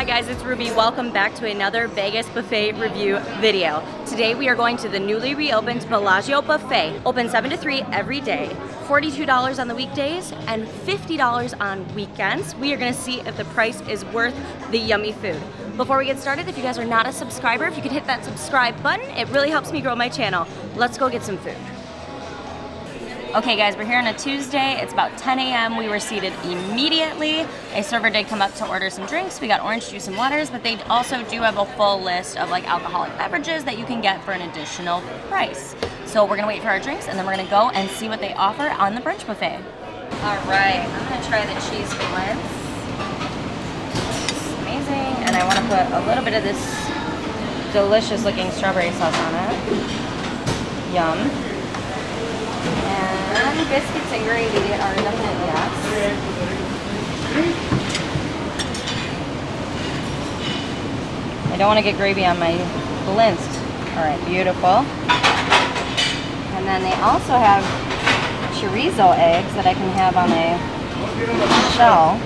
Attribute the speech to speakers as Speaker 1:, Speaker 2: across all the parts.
Speaker 1: Hi guys, it's Ruby. Welcome back to another Vegas buffet review video. Today we are going to the newly reopened Bellagio Buffet. Open 7 to 3 every day. $42 on the weekdays and $50 on weekends. We are gonna see if the price is worth the yummy food. Before we get started, if you guys are not a subscriber, if you could hit that subscribe button, it really helps me grow my channel. Let's go get some food. Okay guys, we're here on a Tuesday. It's about 10 a.m. We were seated immediately. A server did come up to order some drinks. We got orange juice and waters, but they also do have a full list of like alcoholic beverages that you can get for an additional price. So we're gonna wait for our drinks and then we're gonna go and see what they offer on the brunch buffet. All right, I'm gonna try the cheese blends. It's amazing, and I wanna put a little bit of this delicious looking strawberry sauce on it. Yum. And biscuits and gravy are a definite yes. I don't want to get gravy on my blends. All right, beautiful. And then they also have chorizo eggs that I can have on a shell.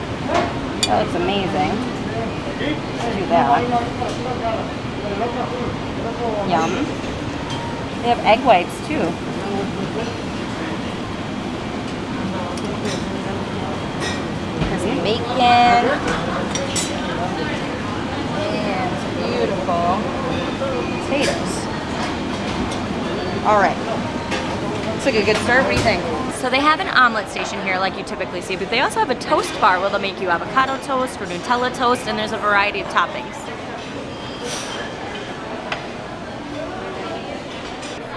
Speaker 1: That looks amazing. Let's do that. Yum. They have egg whites too. Some bacon and some beautiful potatoes. All right, looks like a good start. What do you think? So they have an omelet station here like you typically see, but they also have a toast bar where they'll make you avocado toast or Nutella toast, and there's a variety of toppings.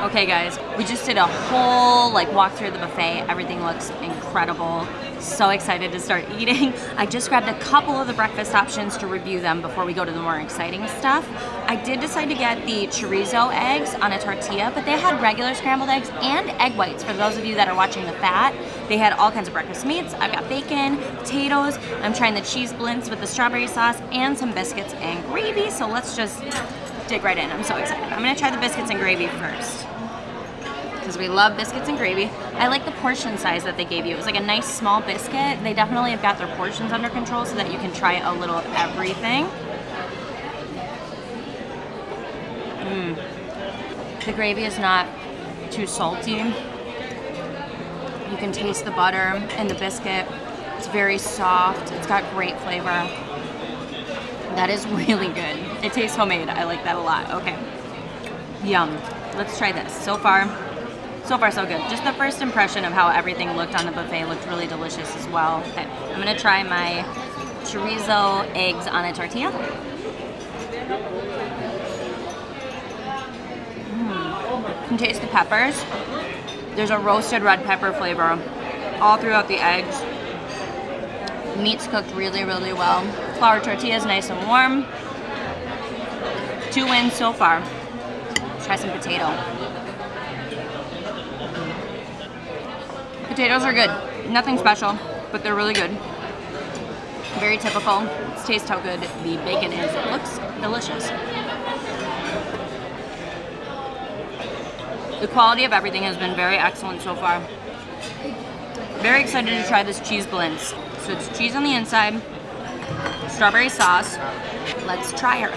Speaker 1: Okay guys, we just did a whole walk through the buffet. Everything looks incredible. So excited to start eating. I just grabbed a couple of the breakfast options to review them before we go to the more exciting stuff. I did decide to get the chorizo eggs on a tortilla, but they had regular scrambled eggs and egg whites for those of you that are watching the fat. They had all kinds of breakfast meats. I've got bacon, potatoes. I'm trying the cheese blends with the strawberry sauce and some biscuits and gravy. So let's just dig right in. I'm so excited. I'm gonna try the biscuits and gravy first, because we love biscuits and gravy. I like the portion size that they gave you. It was like a nice small biscuit. They definitely have got their portions under control so that you can try a little of everything. The gravy is not too salty. You can taste the butter and the biscuit. It's very soft. It's got great flavor. That is really good. It tastes homemade. I like that a lot. Okay. Yum. Let's try this. So far so good. Just the first impression of how everything looked on the buffet looked really delicious as well. Okay, I'm gonna try my chorizo eggs on a tortilla. You can taste the peppers. There's a roasted red pepper flavor all throughout the eggs. Meat's cooked really, really well. Flour tortilla is nice and warm. 2 wins so far. Let's try some potato. Potatoes are good. Nothing special, but they're really good. Very typical. Let's taste how good the bacon is. It looks delicious. The quality of everything has been very excellent so far. Very excited to try this cheese blends. So it's cheese on the inside, strawberry sauce. Let's try her.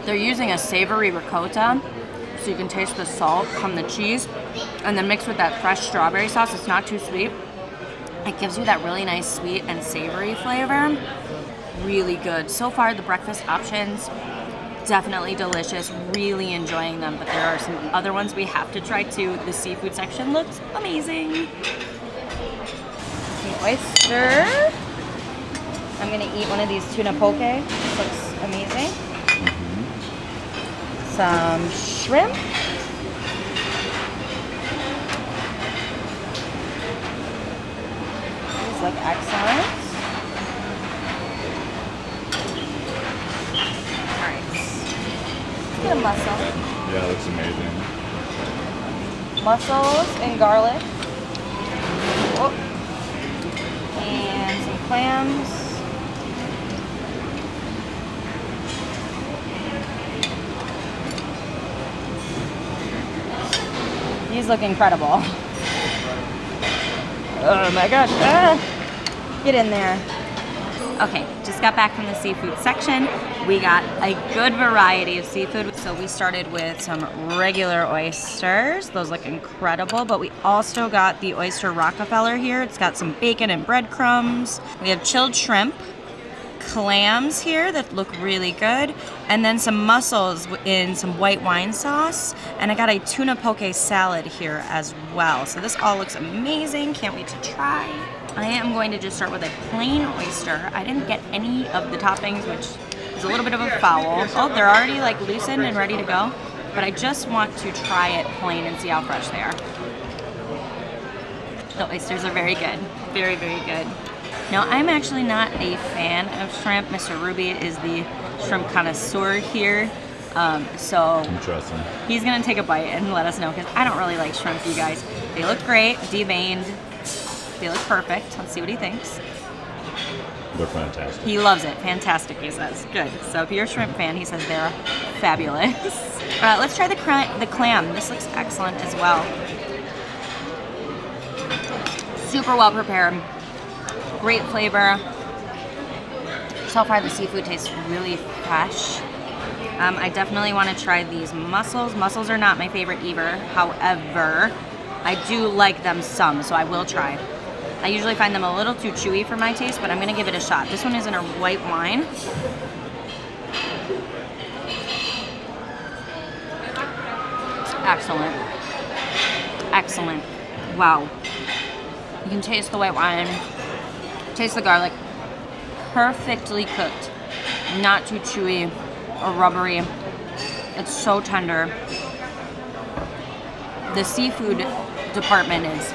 Speaker 1: They're using a savory ricotta, so you can taste the salt from the cheese, and then mixed with that fresh strawberry sauce. It's not too sweet. It gives you that really nice sweet and savory flavor. Really good. So far, the breakfast options, definitely delicious. Really enjoying them, but there are some other ones we have to try too. The seafood section looks amazing. The oyster. I'm gonna eat one of these tuna poke. This looks amazing. Some shrimp. These look excellent. Alright. Let's get a mussel.
Speaker 2: Yeah, looks amazing.
Speaker 1: Mussels and garlic. Oh. And some clams. These look incredible. Oh my gosh. Get in there. Okay, just got back from the seafood section. We got a good variety of seafood. So we started with some regular oysters. Those look incredible, but we also got the Oyster Rockefeller here. It's got some bacon and breadcrumbs. We have chilled shrimp, clams here that look really good, and then some mussels in some white wine sauce. And I got a Tuna Poke salad here as well. So this all looks amazing. Can't wait to try. I am going to just start with a plain oyster. I didn't get any of the toppings, which is a little bit of a foul. Oh, they're already like loosened and ready to go. But I just want to try it plain and see how fresh they are. The oysters are very good. Very, very good. Now, I'm actually not a fan of shrimp. Mr. Ruby is the shrimp connoisseur here. So
Speaker 2: interesting.
Speaker 1: He's gonna take a bite and let us know, because I don't really like shrimp, you guys. They look great, deveined. They look perfect. Let's see what he thinks.
Speaker 2: They're fantastic.
Speaker 1: He loves it. Fantastic, he says. Good. So if you're a shrimp fan, he says they're fabulous. Let's try the clam. This looks excellent as well. Super well prepared. Great flavor. So far the seafood tastes really fresh. I definitely want to try these mussels. Mussels are not my favorite either. However, I do like them some, so I will try. I usually find them a little too chewy for my taste, but I'm going to give it a shot. This one is in a white wine. Excellent. Excellent. Wow. You can taste the white wine, taste the garlic. Perfectly cooked. Not too chewy or rubbery. It's so tender. The seafood department is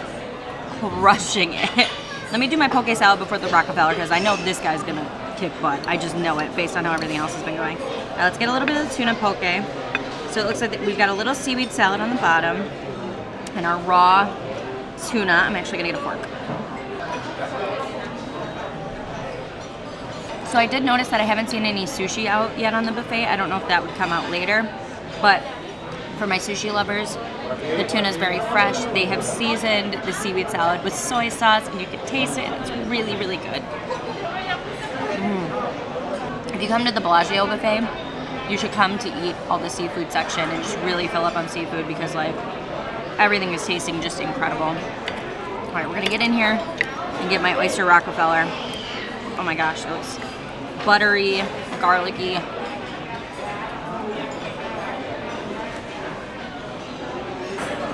Speaker 1: crushing it. Let me do my poke salad before the Rockefeller, because I know this guy's gonna kick butt. I just know it based on how everything else has been going. Let's get a little bit of the Tuna Poke. So it looks like we've got a little seaweed salad on the bottom and our raw tuna. I'm actually gonna get a fork. So I did notice that I haven't seen any sushi out yet on the buffet. I don't know if that would come out later, but for my sushi lovers, the tuna is very fresh. They have seasoned the seaweed salad with soy sauce, and you can taste it. It's really, really good. If you come to the Bellagio Buffet, you should come to eat all the seafood section and just really fill up on seafood, because like everything is tasting just incredible. All right, we're gonna get in here and get my Oyster Rockefeller. Oh my gosh, it looks buttery, garlicky.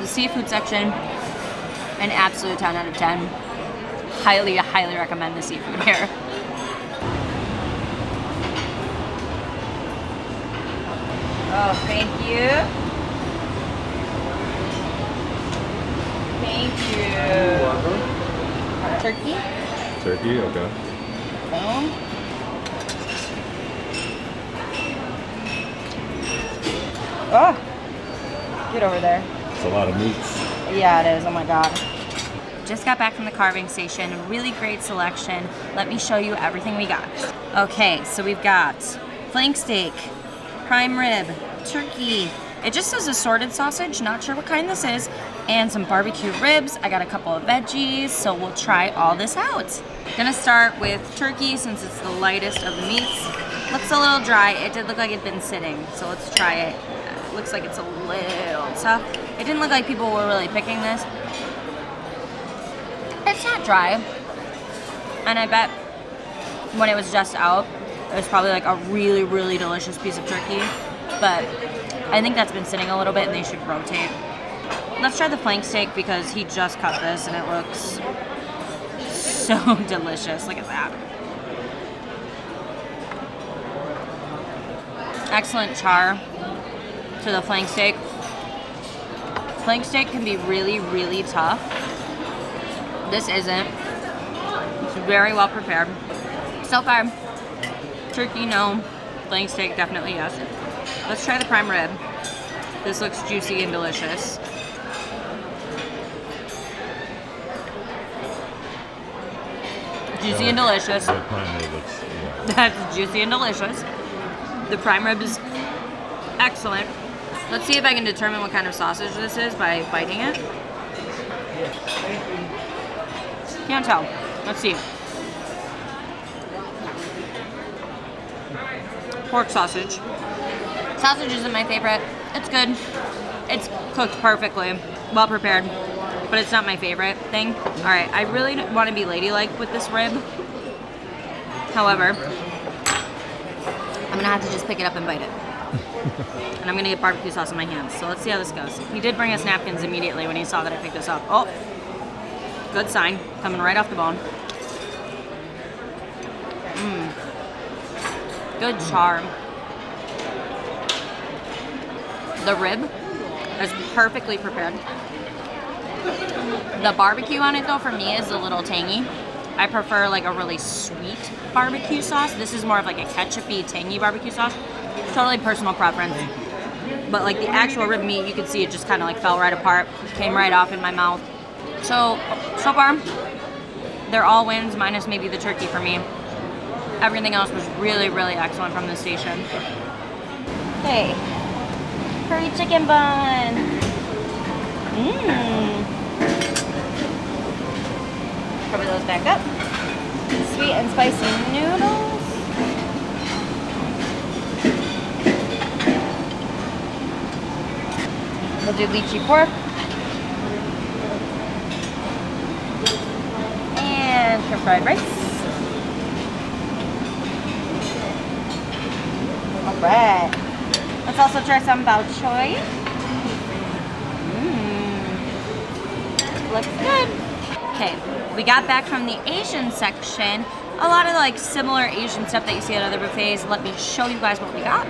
Speaker 1: The seafood section, an absolute 10 out of 10. Highly, highly recommend the seafood here. Oh, thank you. Thank you. Turkey?
Speaker 2: Turkey, okay.
Speaker 1: Oh, get over there.
Speaker 2: It's a lot of meats.
Speaker 1: Yeah, it is. Oh my God. Just got back from the carving station. Really great selection. Let me show you everything we got. Okay, so we've got flank steak, prime rib, turkey. It just says assorted sausage, not sure what kind this is, and some barbecue ribs. I got a couple of veggies, so we'll try all this out. Gonna start with turkey since it's the lightest of the meats. Looks a little dry. It did look like it'd been sitting, so let's try it. Looks like it's a little tough. It didn't look like people were really picking this. It's not dry. And I bet when it was just out, it was probably like a really, really delicious piece of turkey. But I think that's been sitting a little bit and they should rotate. Let's try the flank steak because he just cut this and it looks so delicious. Look at that. Excellent char to the flank steak. Flank steak can be really, really tough. This isn't. It's very well prepared. So far, turkey, no. Flank steak, definitely yes. Let's try the prime rib. This looks juicy and delicious. Juicy and delicious.
Speaker 2: The prime rib looks, yeah.
Speaker 1: That's juicy and delicious. The prime rib is excellent. Let's see if I can determine what kind of sausage this is by biting it. Can't tell. Let's see. pork sausage. Sausage isn't my favorite. It's good. It's cooked perfectly, well prepared, but it's not my favorite thing. All right, I really want to be ladylike with this rib. However, I'm gonna have to just pick it up and bite it. And I'm gonna get barbecue sauce in my hands. So let's see how this goes. He did bring us napkins immediately when he saw that I picked this up. Oh, good sign, coming right off the bone. Good char. The rib is perfectly prepared. The barbecue on it though for me is a little tangy. I prefer like a really sweet barbecue sauce. This is more of like a ketchup-y, tangy barbecue sauce. Totally personal preference. But like the actual rib meat, you could see it just kind of like fell right apart, came right off in my mouth. So far, they're all wins, minus maybe the turkey for me. Everything else was really, really excellent from this station. Hey, curry chicken bun. Cover those back up. Sweet and spicy noodles. We'll do lychee pork. And shrimp fried rice. Alright. Let's also try some bao choy. Looks good. Okay, we got back from the Asian section. A lot of like similar Asian stuff that you see at other buffets. Let me show you guys what we got.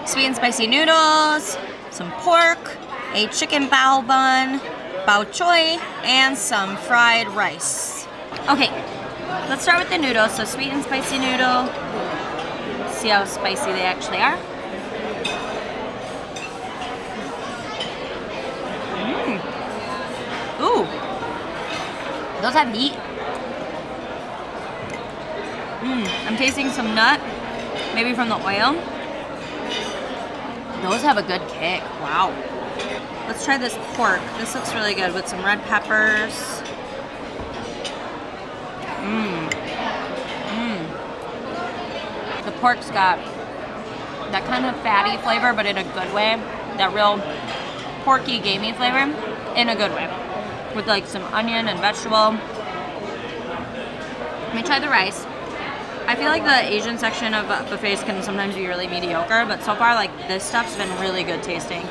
Speaker 1: Sweet and spicy noodles, some pork, a chicken bao bun, bao choy, and some fried rice. Okay, let's start with the noodles. So sweet and spicy noodle. See how spicy they actually are. Ooh, those have heat. I'm tasting some nut, maybe from the oil. Those have a good kick, wow. Let's try this pork. This looks really good with some red peppers. The pork's got that kind of fatty flavor, but in a good way. That real porky, gamey flavor in a good way. With like some onion and vegetable. Let me try the rice. I feel like the Asian section of buffets can sometimes be really mediocre, but so far like this stuff's been really good tasting.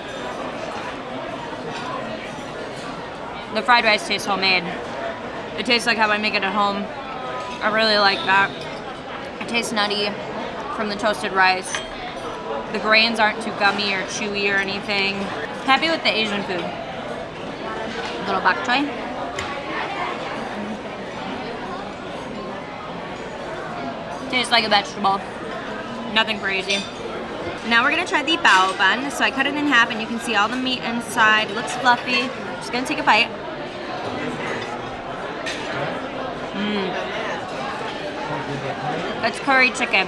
Speaker 1: The fried rice tastes homemade. It tastes like how I make it at home. I really like that. It tastes nutty from the toasted rice. The grains aren't too gummy or chewy or anything. Happy with the Asian food. Little bok choy. Tastes like a vegetable. Nothing crazy. Now we're gonna try the bao bun. So I cut it in half and you can see all the meat inside. It looks fluffy. Just gonna take a bite. It's curry chicken.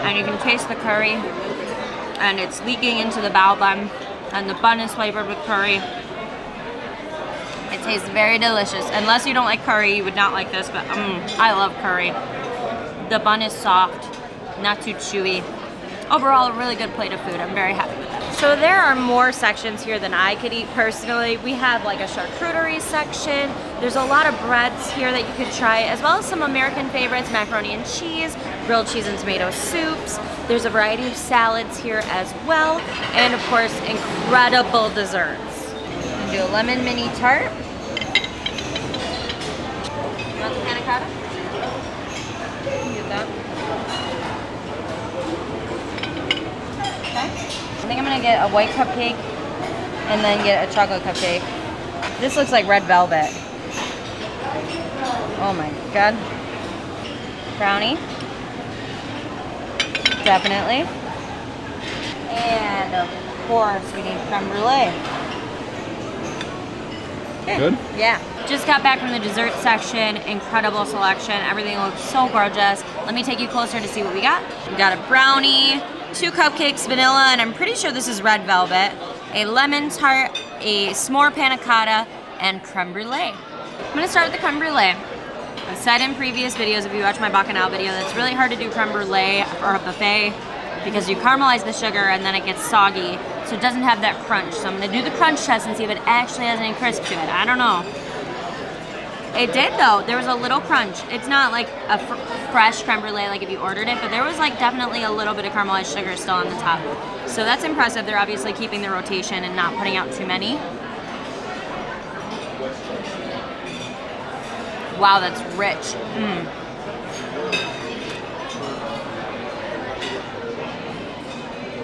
Speaker 1: And you can taste the curry. And it's leaking into the bao bun. And the bun is flavored with curry. It tastes very delicious. Unless you don't like curry, you would not like this, but I love curry. The bun is soft, not too chewy. Overall, a really good plate of food. I'm very happy with it. So there are more sections here than I could eat personally. We have like a charcuterie section. There's a lot of breads here that you could try, as well as some American favorites, macaroni and cheese, grilled cheese and tomato soups. There's a variety of salads here as well. And of course, incredible desserts. We'll do a lemon mini tart. You want the Panna Cotta? Get that. Okay. I think I'm gonna get a white cupcake and then get a chocolate cupcake. This looks like red velvet. Oh my god. Brownie. Definitely. And of course we need creme brulee. Okay.
Speaker 2: Good?
Speaker 1: Yeah. Just got back from the dessert section. Incredible selection. Everything looks so gorgeous. Let me take you closer to see what we got. We got a brownie, 2 cupcakes, vanilla, and I'm pretty sure this is red velvet, a lemon tart, a s'more panna cotta, and creme brulee. I'm gonna start with the creme brulee. I've said in previous videos, if you watch my Bacchanal video, that it's really hard to do creme brulee or a buffet. because you caramelize the sugar and then it gets soggy, so it doesn't have that crunch. So I'm gonna do the crunch test and see if it actually has any crisp to it. I don't know. It did though. There was a little crunch. It's not like a fresh creme brulee like if you ordered it, but there was like definitely a little bit of caramelized sugar still on the top. So that's impressive. They're obviously keeping the rotation and not putting out too many. Wow, that's rich.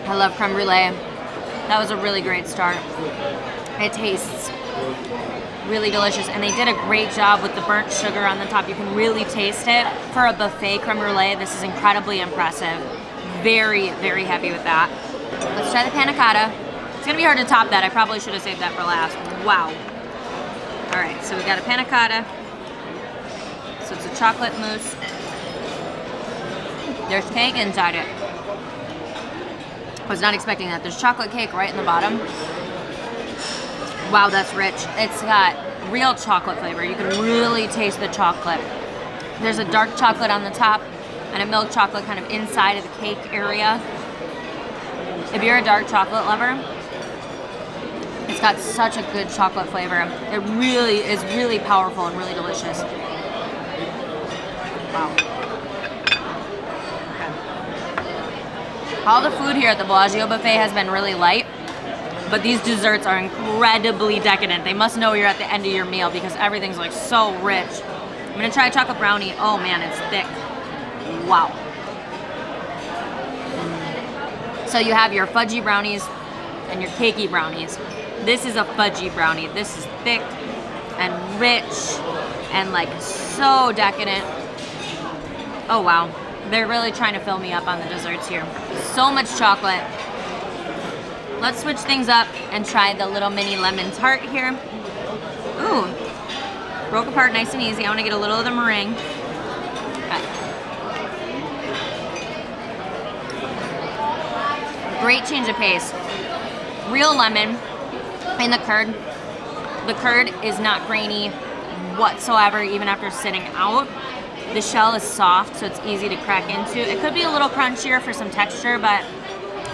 Speaker 1: I love creme brulee. That was a really great start. It tastes really delicious, and they did a great job with the burnt sugar on the top. You can really taste it. For a buffet creme brulee, this is incredibly impressive. Very, very happy with that. Let's try the panna cotta. It's gonna be hard to top that. I probably should have saved that for last. Wow. All right, so we got a panna cotta. So it's a chocolate mousse. There's cake inside it. I was not expecting that. There's chocolate cake right in the bottom. Wow, that's rich. It's got real chocolate flavor. You can really taste the chocolate. There's a dark chocolate on the top and a milk chocolate kind of inside of the cake area. If you're a dark chocolate lover, it's got such a good chocolate flavor. It really is really powerful and really delicious. Wow. All the food here at the Bellagio Buffet has been really light, but these desserts are incredibly decadent. They must know you're at the end of your meal because everything's like so rich. I'm gonna try a chocolate brownie. Oh man, it's thick. Wow. So you have your fudgy brownies and your cakey brownies. This is a fudgy brownie. This is thick and rich and like so decadent. Oh wow. They're really trying to fill me up on the desserts here. So much chocolate. Let's switch things up and try the little mini lemon tart here. Ooh, broke apart nice and easy. I want to get a little of the meringue. Okay. Great change of pace. Real lemon in the curd. The curd is not grainy whatsoever, even after sitting out. The shell is soft, so it's easy to crack into. It could be a little crunchier for some texture, but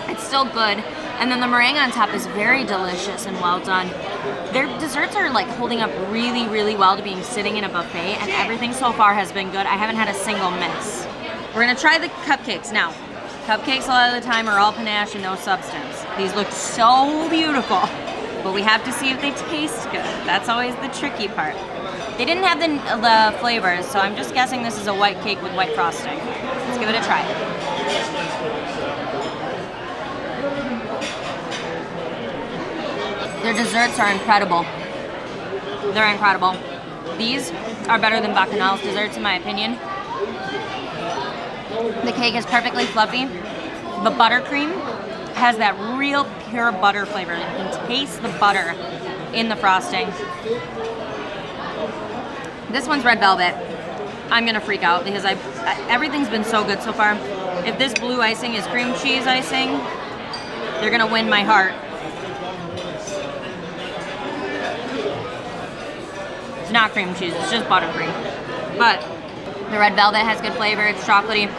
Speaker 1: it's still good. And then the meringue on top is very delicious and well done. Their desserts are like holding up really, really well to being sitting in a buffet, and everything so far has been good. I haven't had a single miss. We're gonna try the cupcakes now. Cupcakes a lot of the time are all panache and no substance. These look so beautiful, but we have to see if they taste good. That's always the tricky part. They didn't have the flavors, so I'm just guessing this is a white cake with white frosting. Let's give it a try. Their desserts are incredible. They're incredible. These are better than Bacchanal's desserts in my opinion. The cake is perfectly fluffy. The buttercream has that real pure butter flavor. You can taste the butter in the frosting. This one's red velvet. I'm gonna freak out because everything's been so good so far. If this blue icing is cream cheese icing, they're gonna win my heart. It's not cream cheese, it's just buttercream. But the red velvet has good flavor, it's chocolatey.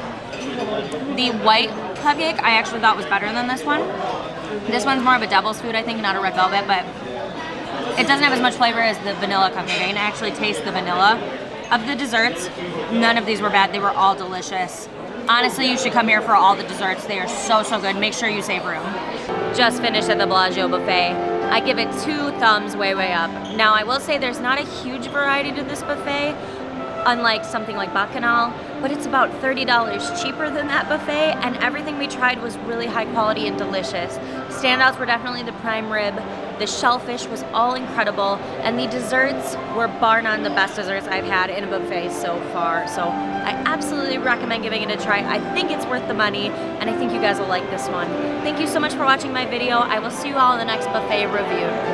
Speaker 1: The white cupcake I actually thought was better than this one. This one's more of a devil's food, I think, not a red velvet, but it doesn't have as much flavor as the vanilla cupcake. I can actually taste the vanilla. Of the desserts, none of these were bad. They were all delicious. Honestly, you should come here for all the desserts. They are so, so good. Make sure you save room. Just finished at the Bellagio Buffet. I give it 2 thumbs way, way up. Now, I will say there's not a huge variety to this buffet, unlike something like Bacchanal, but it's about $30 cheaper than that buffet, and everything we tried was really high quality and delicious. Standouts were definitely the prime rib. The shellfish was all incredible, and the desserts were bar none the best desserts I've had in a buffet so far. So I absolutely recommend giving it a try. I think it's worth the money, and I think you guys will like this one. Thank you so much for watching my video. I will see you all in the next buffet review.